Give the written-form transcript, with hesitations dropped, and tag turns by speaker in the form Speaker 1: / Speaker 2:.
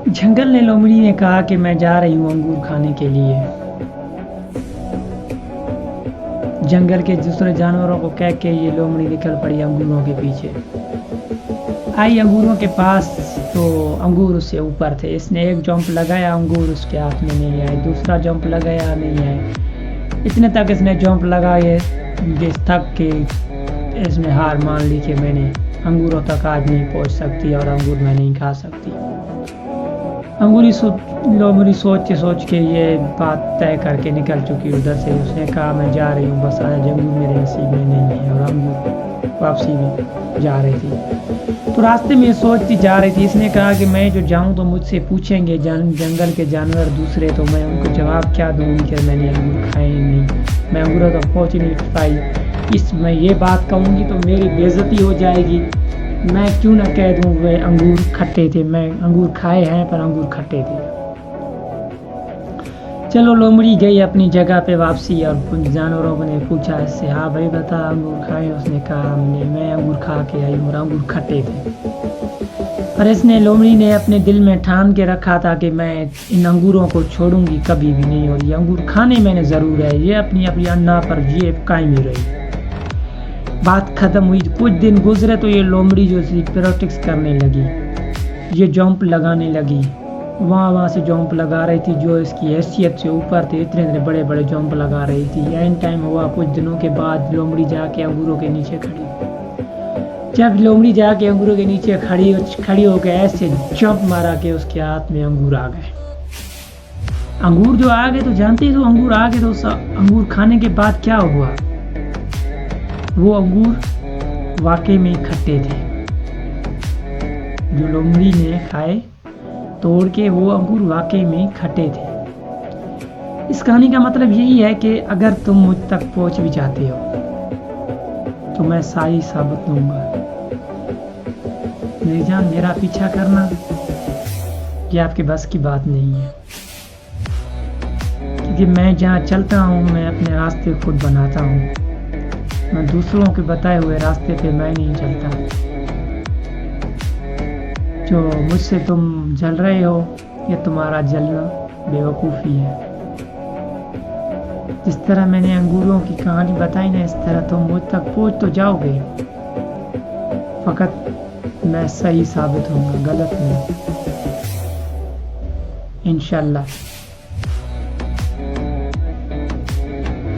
Speaker 1: جنگل نے لومڑی نے کہا کہ میں جا رہی ہوں انگور کھانے کے لیے۔ جنگل کے دوسرے جانوروں کو کہہ کے یہ لومڑی نکل پڑی انگوروں کے پیچھے۔ آئی انگوروں کے پاس تو انگور اس سے اوپر تھے۔ اس نے ایک جمپ لگایا، انگور اس کے ہاتھ میں نہیں آئے، دوسرا جمپ لگایا، نہیں آئے۔ اتنے تک اس نے جمپ لگائے جس تک کہ اس نے ہار مان لی کہ میں نے انگوروں تک آج نہیں پہنچ سکتی اور انگور میں نہیں کھا سکتی۔ لومڑی سوچ کے یہ بات طے کر کے نکل چکی ادھر سے۔ اس نے کہا میں جا رہی ہوں، بس آج انگور میرے نصیب میں نہیں ہے، اور انگور واپسی بھی جا رہی تھی تو راستے میں سوچتی جا رہی تھی۔ اس نے کہا کہ میں جو جاؤں تو مجھ سے پوچھیں گے جنگل کے جانور دوسرے، تو میں ان کو جواب کیا دوں گی کہ میں نے انگور کھائے ہی نہیں، میں انگوروں تک پہنچ نہیں پائی۔ میں یہ بات کہوں گی تو میری بے عزتی ہو جائے گی۔ میں کیوں نہ کہہ دوں وہ انگور کھٹے تھے، میں انگور کھائے ہیں پر انگور کھٹے تھے۔ چلو لومڑی گئی اپنی جگہ پہ واپسی، اور جانوروں نے پوچھا اس سے، ہاں بھائی بتا انگور کھائے؟ اس نے کہا میں انگور کھا کے آئی اور انگور کھٹے تھے۔ اور اس نے لومڑی نے اپنے دل میں ٹھان کے رکھا تھا کہ میں ان انگوروں کو چھوڑوں گی کبھی بھی نہیں، اور یہ انگور کھانے میں نے ضرور ہے۔ یہ اپنی انا پر یہ قائم ہی رہی۔ بات ختم ہوئی، کچھ دن گزرے تو یہ لومڑی جو سی پریکٹس کرنے لگی، یہ جمپ لگانے لگی، وہاں سے جمپ لگا رہی تھی جو اس کی حیثیت سے اوپر تھے، اتنے بڑے بڑے جمپ لگا رہی تھی۔ اینڈ ٹائم ہوا کچھ دنوں کے بعد لومڑی جا کے انگوروں کے نیچے کھڑی۔ جب لومڑی جا کے انگوروں کے نیچے کھڑی ہو کے ایسے جمپ مارا کہ اس کے ہاتھ میں انگور آ گئے۔ انگور جو آ گئے تو جانتے ہی تو انگور آ گئے، تو انگور کھانے کے بعد کیا ہوا؟ وہ انگور واقعی میں کھٹے تھے جو لومڑی نے کھائے توڑ کے، وہ انگور واقعی میں کھٹے تھے۔ اس کہانی کا مطلب یہی ہے کہ اگر تم مجھ تک پہنچ بھی جاتے ہو تو میں صحیح ثابت دوں گا۔ میری جان، میرا پیچھا کرنا یہ آپ کے بس کی بات نہیں ہے، کیونکہ میں جہاں چلتا ہوں میں اپنے راستے خود بناتا ہوں، میں دوسروں کے بتائے ہوئے راستے پہ میں نہیں چلتا۔ جو مجھ سے تم جل رہے ہو یہ تمہارا جلنا بے وقوفی ہے۔ جس طرح میں نے انگوروں کی کہانی بتائی نا، اس طرح تم مجھ تک پہنچ تو جاؤ گے، فقط میں صحیح ثابت ہوں گا، غلط نہیں، انشاءاللہ۔